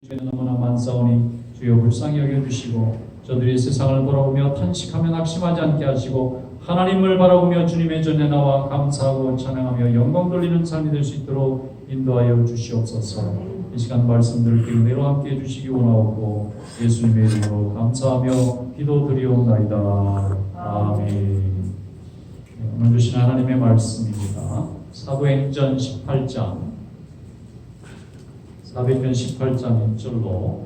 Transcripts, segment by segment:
죄는 너무나 많사오니 주여 불쌍히 여겨주시고 저들이 세상을 돌아보며 탄식하며 낙심하지 않게 하시고 하나님을 바라보며 주님의 전에 나와 감사하고 찬양하며 영광 돌리는 삶이 될 수 있도록 인도하여 주시옵소서. 이 시간 말씀들 은혜로 함께 해주시기 원하옵고 예수님의 이름으로 감사하며 기도드리옵나이다. 아멘. 오늘 주신 하나님의 말씀입니다. 사도행전 18장 18장 1절로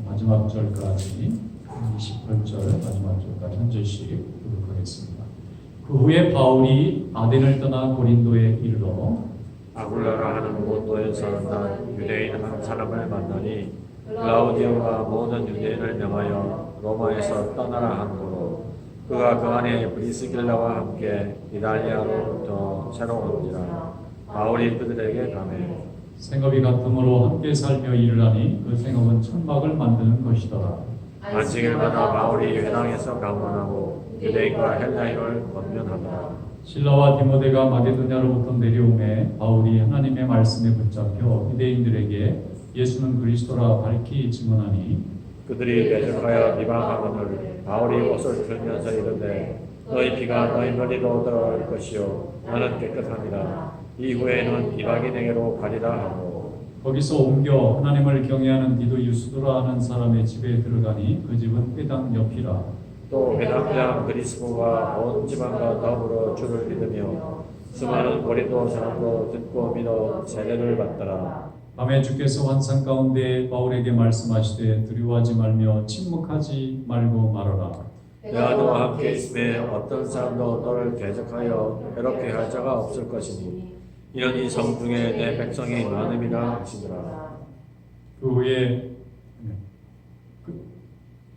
마지막 절까지 28절 마지막 절까지 한 절씩 읽도록 하겠습니다. 그 후에 바울이 아덴을 떠나 고린도에 이르러 아굴라라 하는 고린도에서 난 유대인 한 사람을 만나니 글라우디오가 모든 유대인을 명하여 로마에서 떠나라 함으로 그가 그 안에 브리스길라와 함께 이달리아로부터 새로운지라 바울이 그들에게 가매 생업이 같음으로 함께 살며 일을 하니 그 생업은 천막을 만드는 것이더라. 안식일마다 바울이 회당에서 강론하고 유대인과 헬라인을 권면하더라. 실라와 디모데가 마게도냐로부터 내려오매 바울이 하나님의 말씀에 붙잡혀 유대인들에게 예수는 그리스도라 밝히 증언하니 그들이 대적하여 비방하거늘 바울이 옷을 틀면서 이르되 너희 피가 너희 머리로 들어갈 것이요 나는 깨끗합니다. 이후에는 이방인에게로 가리라 하고 거기서 옮겨 하나님을 경외하는 디도 유스도라 하는 사람의 집에 들어가니 그 집은 회당 옆이라. 또 회당장 그리스도가 온 지방과 더불어 주를 믿으며 수많은 고린도 사람도 듣고 믿어 세례를 받더라. 밤에 주께서 환상 가운데 바울에게 말씀하시되 두려워하지 말며 침묵하지 말고 말하라. 내가 너와 함께 있음에 어떤 사람도 너를 대적하여 괴롭게 할 자가 없을 것이니 이런 이 성 중에 내 백성이 많음이라 하시더라. 그 후에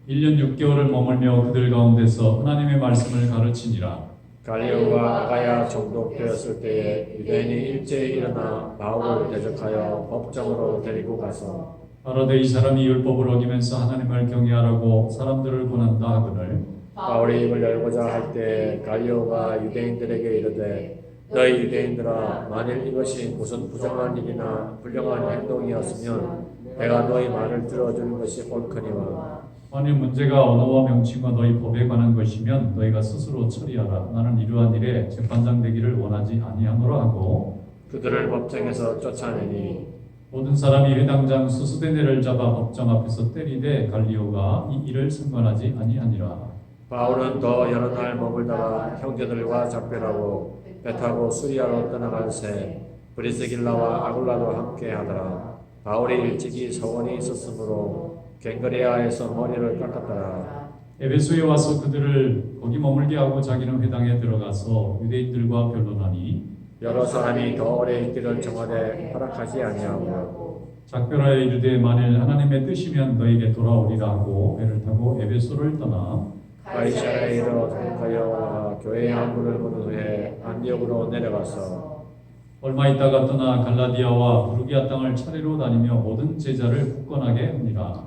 1년 6개월을 머물며 그들 가운데서 하나님의 말씀을 가르치니라. 갈리오가 아가야 정독되었을 때에 유대인이 일제히 일어나 바울을 대적하여 법정으로 데리고 가서 가로되 이 사람이 율법을 어기면서 하나님을 경외하라고 사람들을 권한다 하거늘 바울이 입을 열고자 할 때 갈리오가 유대인들에게 이르되 너희 유대인들아 만일 이것이 무슨 부정한 일이나 불량한 행동이었으면 내가 너희 말을 들어주는 것이 옳거니와 만일 문제가 언어와 명칭과 너희 법에 관한 것이면 너희가 스스로 처리하라. 나는 이러한 일에 재판장 되기를 원하지 아니하노라 하고 그들을 법정에서 쫓아내니 모든 사람이 회당장 수스데네를 잡아 법정 앞에서 때리되 갈리오가 이 일을 승관하지 아니하니라. 바울은 더 여러 날 머물다가 형제들과 작별하고 배 타고 수리아로 떠나갈 새 브리스길라와 아굴라도 함께 하더라. 바울이 일찍이 서원이 있었으므로 갱그레아에서 머리를 깎았더라. 에베소에 와서 그들을 거기 머물게 하고 자기는 회당에 들어가서 유대인들과 변론하니 여러 사람이 더 오래 있기를 정하되 허락하지 아니하고 작별하여 이르되 만일 하나님의 뜻이면 너에게 돌아오리라 하고 배를 타고 에베소를 떠나 가이사랴에 이르러 도착하여 교회의 안부를 본 후에 안디옥으로 내려가서 얼마 있다가 떠나 갈라디아와 부르기아 땅을 차례로 다니며 모든 제자를 굳건하게 합니다.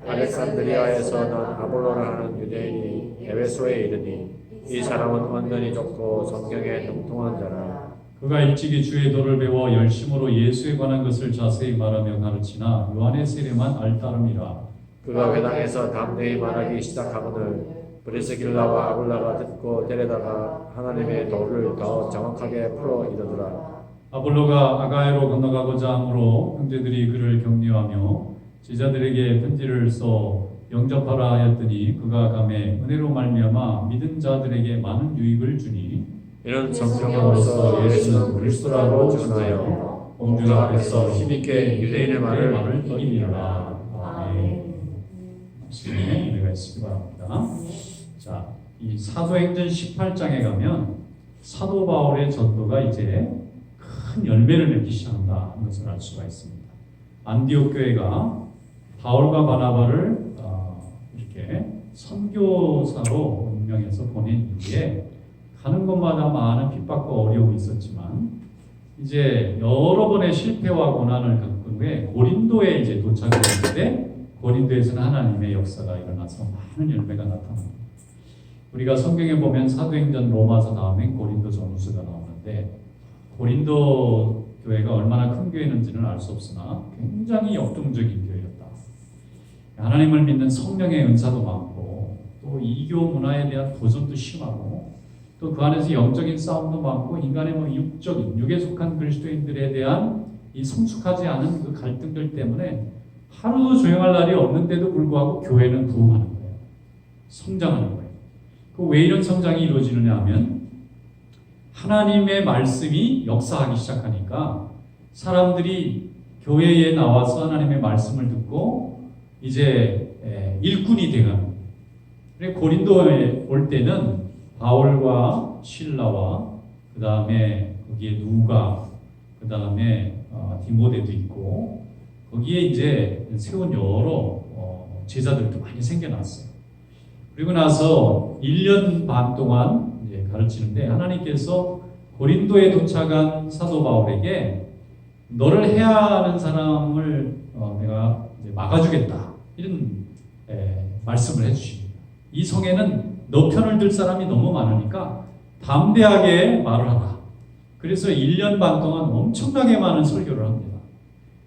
알렉산드리아에서 난 아볼로라 하는 유대인이 에베소에 이르니 이 사람은 완전히 좋고 성경에 능통한 자라. 그가 일찍이 주의 도를 배워 열심으로 예수에 관한 것을 자세히 말하며 가르치나 요한의 세례만 알따름이라. 그가 회당에서 담대히 말하기 시작하거늘 브리스길라와 아굴라가 듣고 데려다가 하나님의 도를 더 정확하게 풀어 이르더라. 아볼로가 아가야로 건너가고자 하므로 형제들이 그를 격려하며 제자들에게 편지를 써 영접하라 하였더니 그가 감에 은혜로 말미암아 믿은 자들에게 많은 유익을 주니 이는 성경으로서 예수는 그리스도라고 증언하여 공중 앞에서 힘있게 유대인의 말을 이깁니다. 아멘. 말씀에 은혜가 있으기 바랍니다. 자, 이 사도행전 18장에 가면 사도 바울의 전도가 이제 큰 열매를 맺기 시작한다 하는 것을 알 수가 있습니다. 안디옥 교회가 바울과 바나바를 이렇게 선교사로 임명해서 보낸 이후에 가는 곳마다 많은 핍박과 어려움이 있었지만 이제 여러 번의 실패와 고난을 겪은 후에 고린도에 이제 도착을 했는데 고린도에서는 하나님의 역사가 일어나서 많은 열매가 나타납니다. 우리가 성경에 보면 사도행전 로마서 다음엔 고린도 전후서가 나오는데 고린도 교회가 얼마나 큰 교회인지는 알 수 없으나 굉장히 역동적인 교회였다. 하나님을 믿는 성령의 은사도 많고 또 이교 문화에 대한 도전도 심하고 또 그 안에서 영적인 싸움도 많고 인간의 육적인 육에 속한 그리스도인들에 대한 이 성숙하지 않은 그 갈등들 때문에 하루도 조용할 날이 없는데도 불구하고 교회는 부흥하는 거예요. 성장하는 거예요. 왜 이런 성장이 이루어지느냐 하면 하나님의 말씀이 역사하기 시작하니까 사람들이 교회에 나와서 하나님의 말씀을 듣고 이제 일꾼이 되는 거예요. 고린도에 올 때는 바울과 실라와 그 다음에 거기에 누가 그 다음에 디모데도 있고 거기에 이제 세운 여러 제자들도 많이 생겨났어요. 그리고 나서 1년 반 동안 이제 가르치는데 하나님께서 고린도에 도착한 사도 바울에게 너를 해하는 사람을 내가 이제 막아주겠다 이런 말씀을 해주십니다. 이 성에는 너 편을 들 사람이 너무 많으니까 담대하게 말을 하라. 그래서 1년 반 동안 엄청나게 많은 설교를 합니다.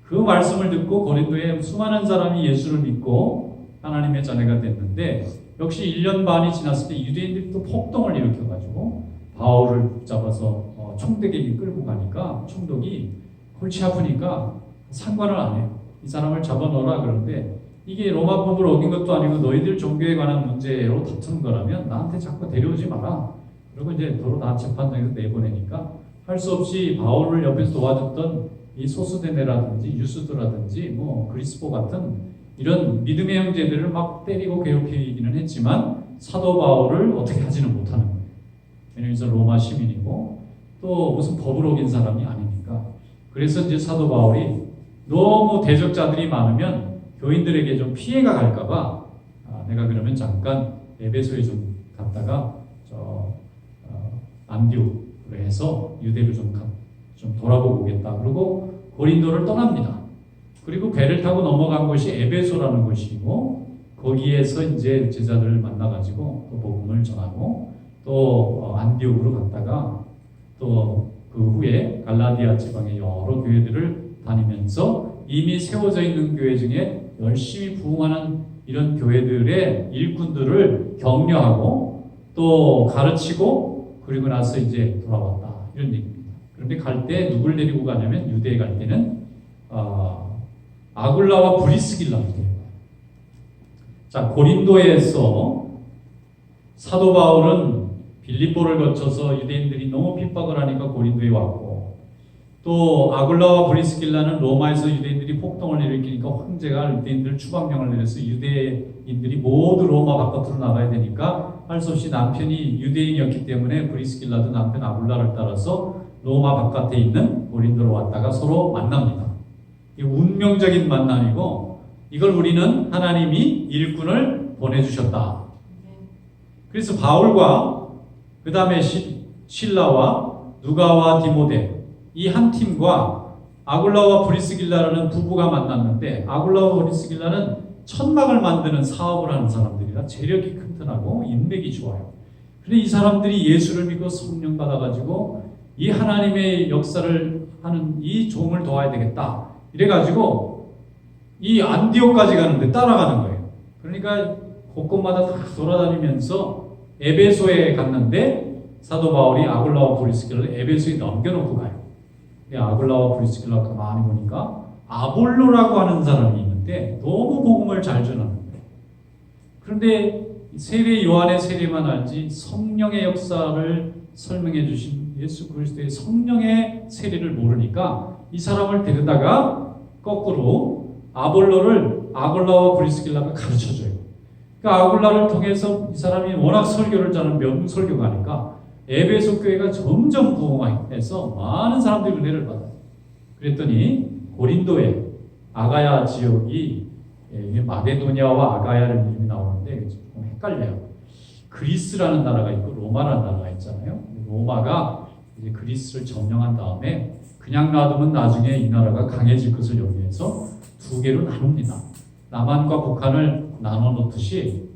그 말씀을 듣고 고린도에 수많은 사람이 예수를 믿고 하나님의 자녀가 됐는데 역시 1년 반이 지났을 때 유대인들이 또 폭동을 일으켜가지고 바울을 붙잡아서 총독에게 끌고 가니까 총독이 골치 아프니까 상관을 안 해요. 이 사람을 잡아넣어라 그러는데 이게 로마 법을 어긴 것도 아니고 너희들 종교에 관한 문제로 다투는 거라면 나한테 자꾸 데려오지 마라. 그리고 이제 도로 다 재판장에서 내보내니까 할 수 없이 바울을 옆에서 도와줬던 이 소스데네라든지 유스도라든지 그리스포 같은 이런 믿음의 형제들을 막 때리고 괴롭히기는 했지만 사도 바울을 어떻게 하지는 못하는 거예요. 왜냐하면 로마 시민이고 또 무슨 법을 어긴 사람이 아니니까. 그래서 이제 사도 바울이 너무 대적자들이 많으면 교인들에게 좀 피해가 갈까봐 내가 그러면 잠깐 에베소에 좀 갔다가 안디옥으로 해서 유대를 좀 돌아보고 오겠다. 그리고 고린도를 떠납니다. 그리고 배를 타고 넘어간 곳이 에베소라는 곳이고 거기에서 이제 제자들을 만나가지고 또 복음을 전하고 또 안디옥으로 갔다가 또 그 후에 갈라디아 지방의 여러 교회들을 다니면서 이미 세워져 있는 교회 중에 열심히 부흥하는 이런 교회들의 일꾼들을 격려하고 또 가르치고 그리고 나서 이제 돌아왔다 이런 얘기입니다. 그런데 갈 때 누굴 데리고 가냐면 유대에 갈 때는 아굴라와 브리스길라를 데리고 가요. 자, 고린도에서 사도 바울은 빌립보를 거쳐서 유대인들이 너무 핍박을 하니까 고린도에 왔고 또 아굴라와 브리스길라는 로마에서 유대인들이 폭동을 일으키니까 황제가 유대인들 추방령을 내려서 유대인들이 모두 로마 바깥으로 나가야 되니까 할 수 없이 남편이 유대인이었기 때문에 브리스길라도 남편 아굴라를 따라서 로마 바깥에 있는 고린도로 왔다가 서로 만납니다. 이 운명적인 만남이고 이걸 우리는 하나님이 일꾼을 보내주셨다. 그래서 바울과 그 다음에 실라와 누가와 디모데 이 한 팀과 아굴라와 브리스길라라는 부부가 만났는데 아굴라와 브리스길라는 천막을 만드는 사업을 하는 사람들이라 재력이 튼튼하고 인맥이 좋아요. 그런데 이 사람들이 예수를 믿고 성령 받아가지고 이 하나님의 역사를 하는 이 종을 도와야 되겠다. 이래가지고 이 안디옥까지 가는데 따라가는 거예요. 그러니까 곳곳마다 다 돌아다니면서 에베소에 갔는데 사도 바울이 아굴라와 브리스길라를 에베소에 넘겨놓고 가요. 아굴라와 브리스길라가 가만히 보니까 아볼로라고 하는 사람이 있는데 너무 복음을 잘 전하는 거예요. 그런데 세례 요한의 세례만 알지 성령의 역사를 설명해 주신 예수 그리스도의 성령의 세례를 모르니까 이 사람을 데려다가 거꾸로 아볼로를 아굴라와 브리스길라가 가르쳐줘요. 그러니까 아굴라를 통해서 이 사람이 워낙 설교를 잘하는 명설교가니까 에베소 교회가 점점 부흥해서 많은 사람들이 은혜를 받아요. 그랬더니 고린도에 아가야 지역이 마게도니아와 아가야라는 이름이 나오는데 조금 헷갈려요. 그리스라는 나라가 있고 로마라는 나라가 있잖아요. 로마가 이제 그리스를 점령한 다음에 그냥 놔두면 나중에 이 나라가 강해질 것을 염려해서 두 개로 나눕니다. 남한과 북한을 나눠 놓듯이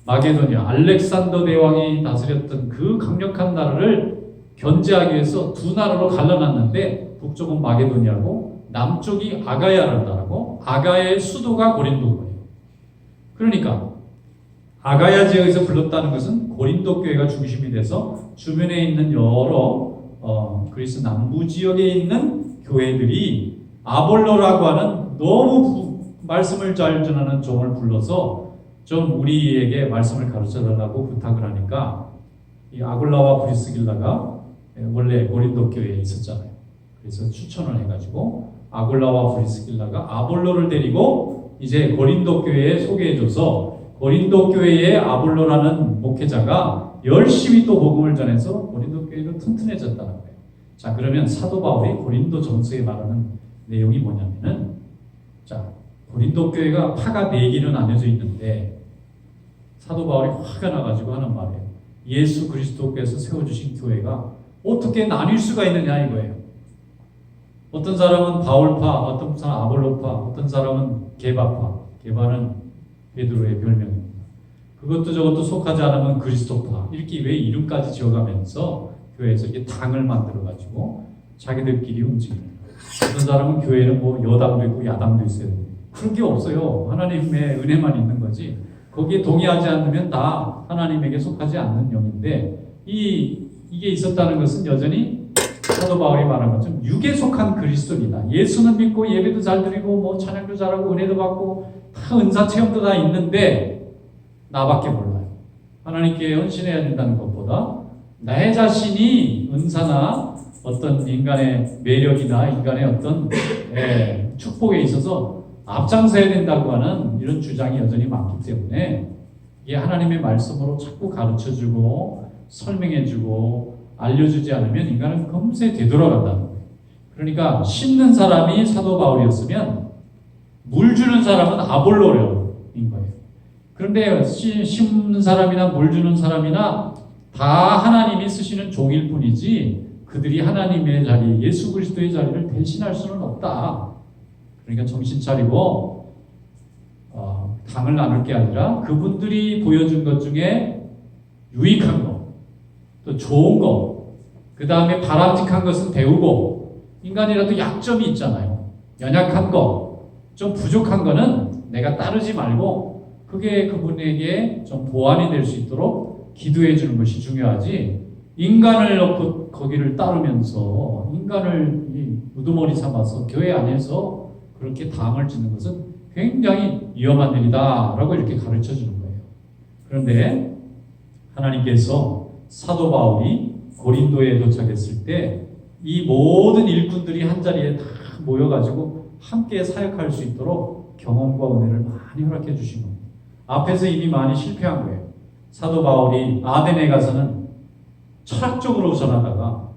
마게도니아 알렉산더 대왕이 다스렸던 그 강력한 나라를 견제하기 위해서 두 나라로 갈라놨는데 북쪽은 마게도니아고 남쪽이 아가야라는 나라고 아가야의 수도가 고린도고요. 그러니까 아가야 지역에서 불렀다는 것은 고린도 교회가 중심이 돼서 주변에 있는 여러 그리스 남부 지역에 있는 교회들이 아볼로라고 하는 너무 말씀을 잘 전하는 종을 불러서 좀 우리에게 말씀을 가르쳐 달라고 부탁을 하니까 이 아굴라와 브리스길라가 원래 고린도 교회에 있었잖아요. 그래서 추천을 해가지고 아굴라와 브리스길라가 아볼로를 데리고 이제 고린도 교회에 소개해줘서 고린도 교회의 아볼로라는 목회자가 열심히 또 복음을 전해서 고린도 교회가 튼튼해졌다는 거예요. 자, 그러면 사도 바울이 고린도 전서에 말하는 내용이 뭐냐면은, 자, 고린도 교회가 파가 4개로 나뉘어져 있는데 사도 바울이 화가 나가지고 하는 말이에요. 예수 그리스도께서 세워주신 교회가 어떻게 나뉠 수가 있느냐 이거예요. 어떤 사람은 바울파, 어떤 사람은 아볼로파, 어떤 사람은 게바파. 게바는 베드로의 별명입니다. 그것도 저것도 속하지 않으면 그리스도파. 이렇게 왜 이름까지 지어가면서 교회에서 이렇게 당을 만들어가지고 자기들끼리 움직이는 거예요. 어떤 사람은 교회는 뭐 여당도 있고 야당도 있어요. 그런 게 없어요. 하나님의 은혜만 있는 거지. 거기에 동의하지 않으면 다 하나님에게 속하지 않는 영인데 이게 있었다는 것은 여전히 사도 바울이 말한 것처럼 육에 속한 그리스도입니다. 예수는 믿고 예배도 잘 드리고 뭐 찬양도 잘하고 은혜도 받고 다 은사 체험도 다 있는데 나밖에 몰라요. 하나님께 헌신해야 된다는 것보다 내 자신이 은사나 어떤 인간의 매력이나 인간의 어떤 축복에 있어서 앞장서야 된다고 하는 이런 주장이 여전히 많기 때문에 이게 하나님의 말씀으로 자꾸 가르쳐주고 설명해주고 알려주지 않으면 인간은 금세 되돌아간다는 거예요. 그러니까 심는 사람이 사도 바울이었으면 물 주는 사람은 아볼로인 거예요. 그런데 심는 사람이나 물 주는 사람이나 다 하나님이 쓰시는 종일 뿐이지 그들이 하나님의 자리, 예수 그리스도의 자리를 대신할 수는 없다. 그러니까 정신 차리고 당을 나눌 게 아니라 그분들이 보여준 것 중에 유익한 것, 또 좋은 것, 그 다음에 바람직한 것은 배우고 인간이라도 약점이 있잖아요. 연약한 것, 좀 부족한 거는 내가 따르지 말고 그게 그분에게 좀 보완이 될 수 있도록 기도해 주는 것이 중요하지 인간을 넣고 거기를 따르면서 인간을 우두머리 삼아서 교회 안에서 그렇게 당을 짓는 것은 굉장히 위험한 일이다라고 이렇게 가르쳐 주는 거예요. 그런데 하나님께서 사도 바울이 고린도에 도착했을 때 이 모든 일꾼들이 한자리에 다 모여가지고 함께 사역할 수 있도록 경험과 은혜를 많이 허락해 주신 겁니다. 앞에서 이미 많이 실패한 거예요. 사도 바울이 아덴에 가서는 철학적으로 전하다가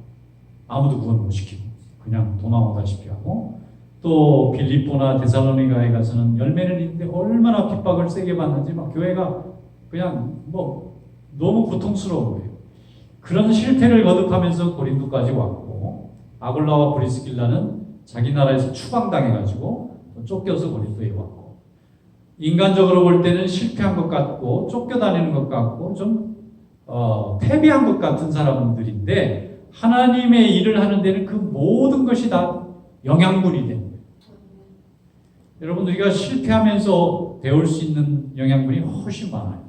아무도 구원 못 시키고 그냥 도망오다시피 하고 또 빌립보나 데살로니가에 가서는 열매는 있는데 얼마나 핍박을 세게 받는지 막 교회가 그냥 뭐 너무 고통스러운 거예요. 그런 실패를 거듭하면서 고린도까지 왔고 아굴라와 브리스길라는 자기 나라에서 추방당해가지고 쫓겨서 고린도에 왔고 인간적으로 볼 때는 실패한 것 같고 쫓겨다니는 것 같고 좀 패배한 것 같은 사람들인데 하나님의 일을 하는 데는 그 모든 것이 다 영양분이 됩니다. 여러분 우리가 실패하면서 배울 수 있는 영양분이 훨씬 많아요.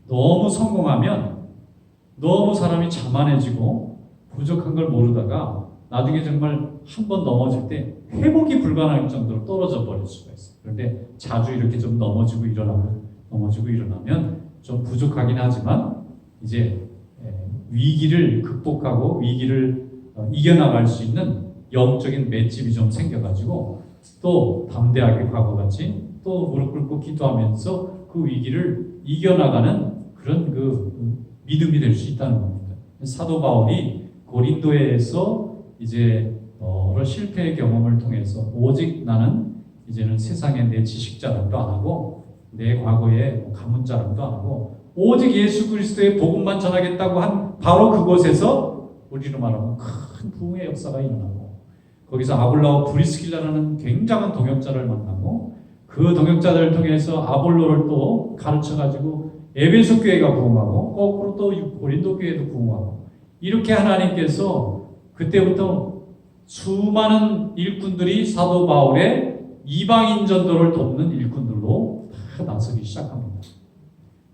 너무 성공하면 너무 사람이 자만해지고 부족한 걸 모르다가 나중에 정말 한 번 넘어질 때 회복이 불가능할 정도로 떨어져 버릴 수가 있어요. 그런데 자주 이렇게 좀 넘어지고 일어나면 좀 부족하긴 하지만 이제 위기를 극복하고 위기를 이겨나갈 수 있는 영적인 맷집이 좀 생겨가지고 또 담대하게 과거같이 또 무릎 꿇고 기도하면서 그 위기를 이겨나가는 그런 그 믿음이 될 수 있다는 겁니다. 사도 바울이 고린도에서 이제 여러 실패의 경험을 통해서 오직 나는 이제는 세상에 내 지식 자랑도 안 하고 내 과거에 가문 자랑도 안 하고 오직 예수 그리스도의 복음만 전하겠다고 한 바로 그곳에서 우리로 말하면 큰 부흥의 역사가 일어나고 거기서 아볼라와 브리스길라라는 굉장한 동역자를 만나고 그 동역자들을 통해서 아볼로를 또 가르쳐가지고 에베소 교회가 부흥하고 거꾸로 또 고린도 교회도 부흥하고 이렇게 하나님께서 그때부터 수많은 일꾼들이 사도 바울의 이방인 전도를 돕는 일꾼들로 다 나서기 시작합니다.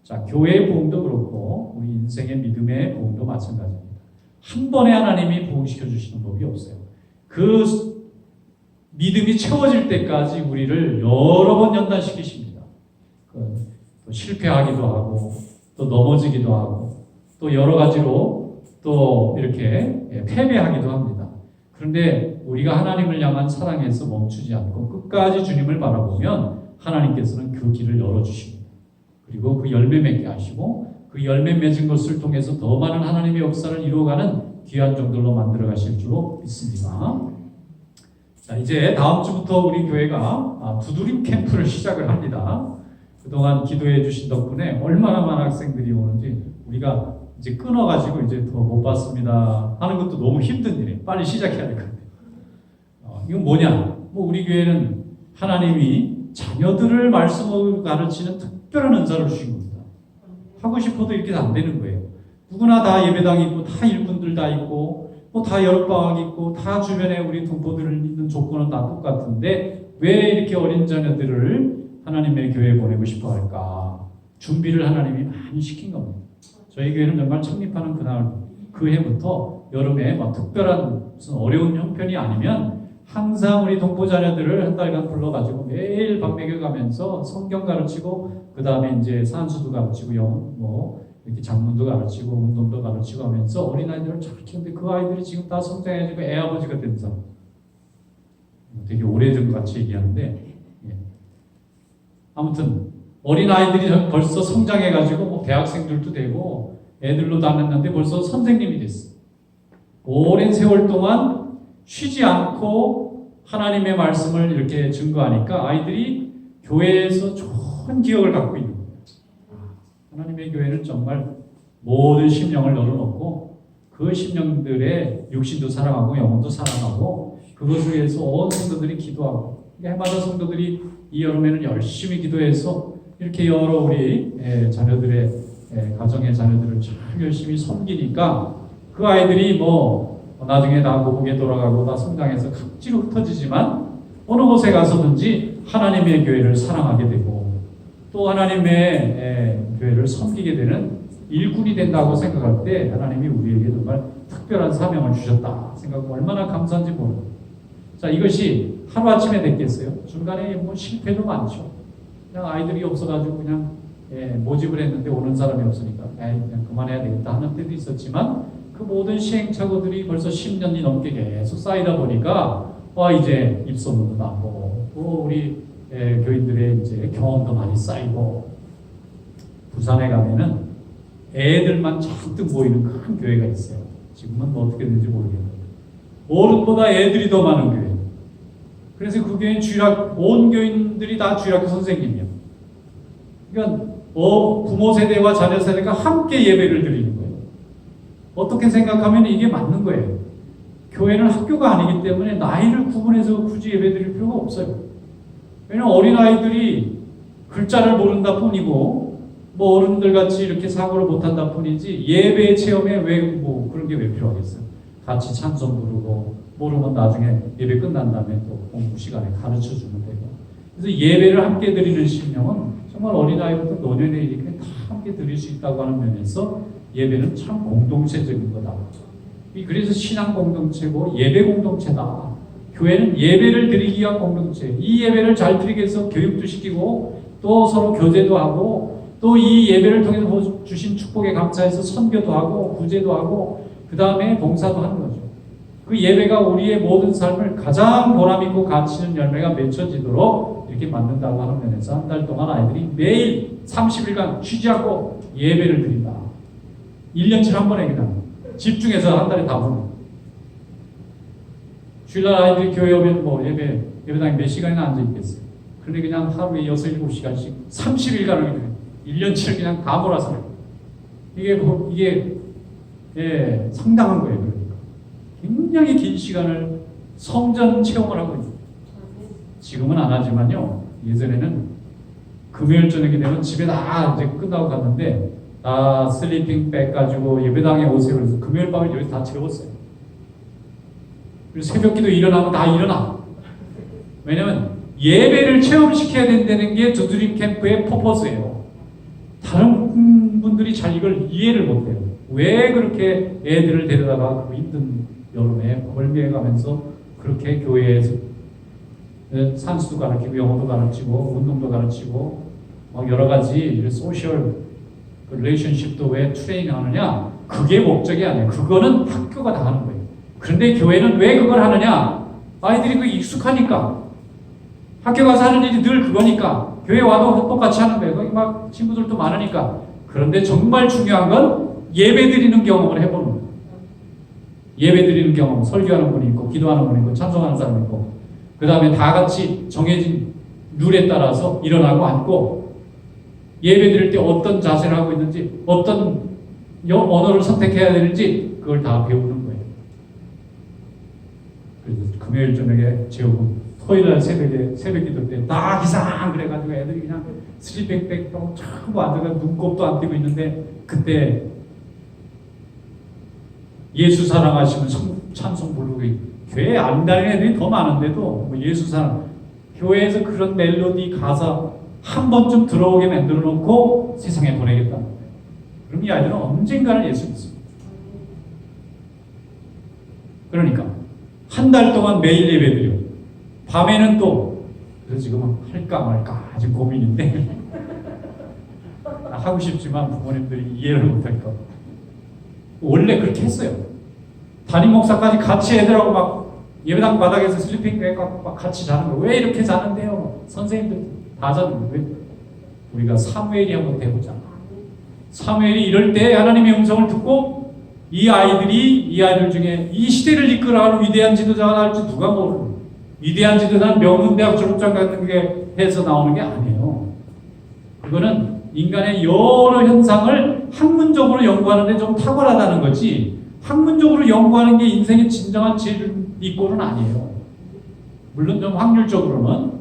자, 교회의 부흥도 그렇고 우리 인생의 믿음의 부흥도 마찬가지입니다. 한 번에 하나님이 부흥시켜 주시는 법이 없어요. 그 믿음이 채워질 때까지 우리를 여러 번 연단시키십니다. 또 실패하기도 하고 또 넘어지기도 하고 또 여러 가지로 또 이렇게 패배하기도 합니다. 그런데 우리가 하나님을 향한 사랑에서 멈추지 않고 끝까지 주님을 바라보면 하나님께서는 그 길을 열어주십니다. 그리고 그 열매 맺게 하시고 그 열매 맺은 것을 통해서 더 많은 하나님의 역사를 이루어가는 귀한 종들로 만들어 가실 줄로 믿습니다. 자, 이제 다음 주부터 우리 교회가 두드림 캠프를 시작을 합니다. 그동안 기도해 주신 덕분에 얼마나 많은 학생들이 오는지 우리가 이제 끊어가지고 이제 더 못 봤습니다 하는 것도 너무 힘든 일이에요. 빨리 시작해야 될 것 같아요. 이건 뭐냐? 뭐 우리 교회는 하나님이 자녀들을 말씀을 가르치는 특별한 은사를 주신 겁니다. 하고 싶어도 이렇게 안 되는 거예요. 누구나 다 예배당 있고 다 일꾼들 다 있고 뭐 다 여름방학 있고 다 주변에 우리 동포들 있는 조건은 다 똑같은데 왜 이렇게 어린 자녀들을 하나님의 교회에 보내고 싶어 할까? 준비를 하나님이 많이 시킨 겁니다. 저희 교회는 정말 창립하는 그날 그 해부터 여름에 뭐 특별한 무슨 어려운 형편이 아니면 항상 우리 동포 자녀들을 한 달간 불러가지고 매일 밥 먹여가면서 성경 가르치고 그 다음에 이제 산수도 가르치고 뭐 이렇게 작문도 가르치고 운동도 가르치고 하면서 어린아이들을 잘 키우는데 그 아이들이 지금 다 성장해지고 애아버지가 된 사람. 되게 오래전 것 같이 얘기하는데 아무튼 어린아이들이 벌써 성장해가지고 뭐 대학생들도 되고 애들로 다녔는데 벌써 선생님이 됐어. 오랜 세월 동안 쉬지 않고 하나님의 말씀을 이렇게 증거하니까 아이들이 교회에서 좋은 기억을 갖고 있는 거예요. 하나님의 교회는 정말 모든 심령을 열어놓고 그 심령들의 육신도 사랑하고 영혼도 사랑하고 그것을 위해서 온 성도들이 기도하고 해마다 성도들이 이 여름에는 열심히 기도해서 이렇게 여러 우리 자녀들의 가정의 자녀들을 참 열심히 섬기니까 그 아이들이 뭐 나중에 다 고국에 돌아가고 다 성장해서 각지로 흩어지지만 어느 곳에 가서든지 하나님의 교회를 사랑하게 되고 또 하나님의 교회를 섬기게 되는 일꾼이 된다고 생각할 때 하나님이 우리에게 정말 특별한 사명을 주셨다 생각하면 얼마나 감사한지 모릅니다. 자, 이것이 하루아침에 됐겠어요? 중간에 뭐 실패도 많죠. 그냥 아이들이 없어가지고 그냥 모집을 했는데 오는 사람이 없으니까 그냥 그만해야 되겠다 하는 때도 있었지만 그 모든 시행착오들이 벌써 10년이 넘게 계속 쌓이다 보니까 이제 입소문도 나고 또 우리 교인들의 이제 경험도 많이 쌓이고 부산에 가면은 애들만 잔뜩 모이는 큰 교회가 있어요. 지금은 뭐 어떻게 되는지 모르겠는데 어른보다 애들이 더 많은 교회. 그래서 그 교회는 온 교인들이 다 주일학교 선생님이에요. 그러니까 부모 세대와 자녀 세대가 함께 예배를 드리는 거예요. 어떻게 생각하면 이게 맞는 거예요. 교회는 학교가 아니기 때문에 나이를 구분해서 굳이 예배 드릴 필요가 없어요. 왜냐하면 어린아이들이 글자를 모른다 뿐이고 뭐 어른들 같이 이렇게 사고를 못한다 뿐이지 예배 체험에 왜 뭐 그런 게 왜 필요하겠어요. 같이 찬송 부르고 모르면 나중에 예배 끝난 다음에 또 공부 시간에 가르쳐주면 되고. 그래서 예배를 함께 드리는 심령은 정말 어린아이부터 노년에 이렇게 다 함께 드릴 수 있다고 하는 면에서 예배는 참 공동체적인 거다. 그래서 신앙 공동체고 예배 공동체다. 교회는 예배를 드리기 위한 공동체. 이 예배를 잘 드리기 위해서 교육도 시키고 또 서로 교제도 하고 또 이 예배를 통해서 주신 축복에 감사해서 선교도 하고 구제도 하고 그 다음에 봉사도 하는 거죠. 그 예배가 우리의 모든 삶을 가장 보람있고 가치 있는 열매가 맺혀지도록 이렇게 만든다고 하는 면에서 한 달 동안 아이들이 매일 30일간 쉬지 않고 예배를 드린다. 1년치를 한 번에 그냥 집중해서 한 달에 다 보는. 주일날 아이들이 교회 오면 뭐 예배당에 몇 시간이나 앉아 있겠어요. 그런데 그냥 하루에 6, 7시간씩 30일간을 1년치를 그냥 다 몰아서 이게 상당한 거예요. 그러니까 굉장히 긴 시간을 성전 체험을 하고 있어요. 지금은 안 하지만요. 예전에는 금요일 저녁이 되면 집에 다 이제 끝나고 갔는데 다 슬리핑 백 가지고 예배당에 오세요. 그래서 금요일 밤에 여기 다 채웠어요. 그리고 새벽기도 일어나면 다 일어나. 왜냐면 예배를 체험시켜야 된다는 게 두드림 캠프의 퍼포스예요. 다른 분들이 잘 이걸 이해를 못해요. 왜 그렇게 애들을 데려다가 그 힘든 여름에 멀미해 가면서 그렇게 교회에서 산수도 가르치고 영어도 가르치고 운동도 가르치고 여러 가지 소셜 릴레이션십도 왜 트레이닝 하느냐? 그게 목적이 아니에요. 그거는 학교가 다 하는 거예요. 그런데 교회는 왜 그걸 하느냐? 아이들이 그 익숙하니까. 학교 가서 하는 일이 늘 그거니까. 교회 와도 똑같이 하는 거예요. 거기 막 친구들도 많으니까. 그런데 정말 중요한 건 예배 드리는 경험을 해보는 거예요. 예배 드리는 경험, 설교하는 분이 있고, 기도하는 분이 있고, 찬송하는 사람이 있고, 그 다음에 다 같이 정해진 룰에 따라서 일어나고 앉고, 예배 드릴 때 어떤 자세를 하고 있는지, 어떤 언어를 선택해야 되는지, 그걸 다 배우는 거예요. 그래서 금요일 저녁에 재우고, 토요일 날 새벽 기도 때, 나 기상! 그래가지고 애들이 그냥 슬립백백 차고 앉아가 눈곱도 안 띄고 있는데, 그때 예수 사랑하시면 찬송 부르고 교회에 안 다니는 애들이 더 많은데도 예수 사랑 교회에서 그런 멜로디 가사 한 번쯤 들어오게 만들어 놓고 세상에 보내겠다. 그럼 이 아이들은 언젠가는 예수 믿습니다. 그러니까 한 달 동안 매일 예배드려. 밤에는 또 그래서 지금 할까 말까 아주 고민인데 하고 싶지만 부모님들이 이해를 못할까. 원래 그렇게 했어요. 담임 목사까지 같이 애들하고 막 예배당 바닥에서 슬리핑 해갖고 막 같이 자는 거예요. 왜 이렇게 자는데요? 선생님들 다 자는 거예요. 우리가 사무엘이 한번 돼보자. 사무엘이 이럴 때 하나님의 음성을 듣고 이 아이들 중에 이 시대를 이끌어가는 위대한 지도자가 나올지 누가 모르는. 위대한 지도자는 명문대학 졸업장 같은 게 해서 나오는 게 아니에요. 그거는 인간의 여러 현상을 학문적으로 연구하는 데 좀 탁월하다는 거지, 학문적으로 연구하는 게 인생의 진정한 이꼴은 아니에요. 물론 좀 확률적으로는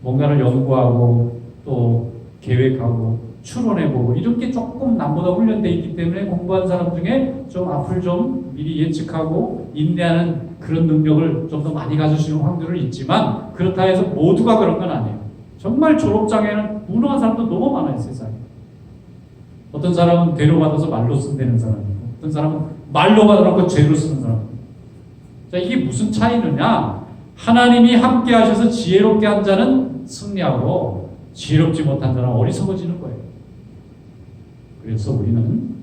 뭔가를 연구하고 또 계획하고 추론해보고 이런 게 조금 남보다 훈련되어 있기 때문에 공부한 사람 중에 좀 앞을 좀 미리 예측하고 인내하는 그런 능력을 좀 더 많이 가질 수 있는 확률은 있지만, 그렇다 해서 모두가 그런 건 아니에요. 정말 졸업장에는 무능한 사람도 너무 많아요, 세상에. 어떤 사람은 되로 받아서 말로 쓴다는 사람이고, 어떤 사람은 말로 받아놓고 죄로 쓰는 사람이고. 자, 이게 무슨 차이느냐? 하나님이 함께 하셔서 지혜롭게 한 자는 승리하고 지혜롭지 못한 자는 어리석어지는 거예요. 그래서 우리는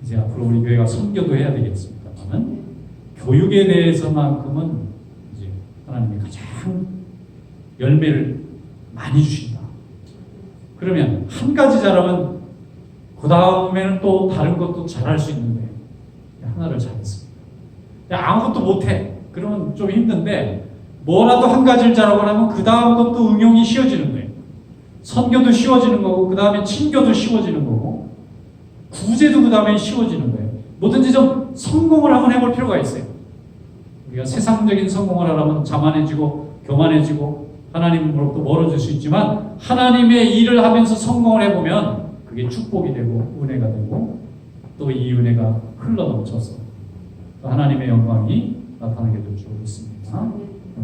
이제 앞으로 우리 교회가 선교도 해야 되겠습니다만, 교육에 대해서만큼은 이제 하나님이 가장 열매를 많이 주신다. 그러면 한 가지 잘하면 그 다음에는 또 다른 것도 잘할 수 있는데 하나를 잘했습니다. 아무것도 못해. 그러면 좀 힘든데 뭐라도 한 가지를 잘하고 나면 그 다음 것도 응용이 쉬워지는 거예요. 선교도 쉬워지는 거고, 그 다음에 친교도 쉬워지는 거고, 구제도 그 다음에 쉬워지는 거예요. 뭐든지 좀 성공을 한번 해볼 필요가 있어요. 우리가 세상적인 성공을 하려면 자만해지고 교만해지고 하나님으로부터 멀어질 수 있지만, 하나님의 일을 하면서 성공을 해보면 그게 축복이 되고 은혜가 되고 또 이 은혜가 흘러넘쳐서 하나님의 영광이 나타나게 될 줄 믿습니다.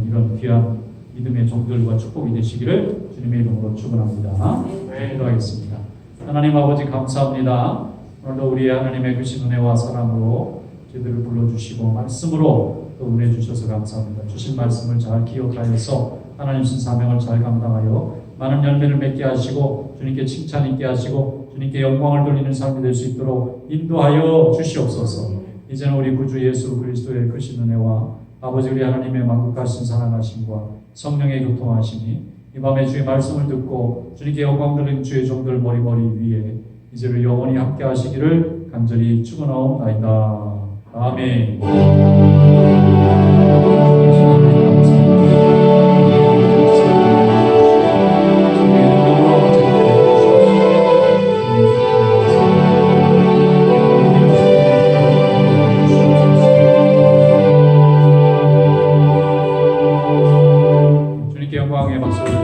이런 귀한 믿음의 종들과 축복이 되시기를 주님의 이름으로 축원합니다. 기도하겠습니다. 하나님 아버지 감사합니다. 오늘도 우리 하나님의 크신 은혜와 사랑으로 저희들을 불러주시고 말씀으로 또 은혜 주셔서 감사합니다. 주신 말씀을 잘 기억하여서 하나님 신 사명을 잘 감당하여 많은 열매를 맺게 하시고 주님께 칭찬 있게 하시고 주님께 영광을 돌리는 삶이 될 수 있도록 인도하여 주시옵소서. 이제는 우리 구주 예수 그리스도의 크신 은혜와 아버지 우리 하나님의 만국하신 사랑하심과 성령의 교통하심이 이 밤에 주의 말씀을 듣고 주님께 영광 돌리는 주의 종들 머리 위에 이제를 영원히 함께 하시기를 간절히 축원하옵나이다. 아멘. 주님께 영광의 박수를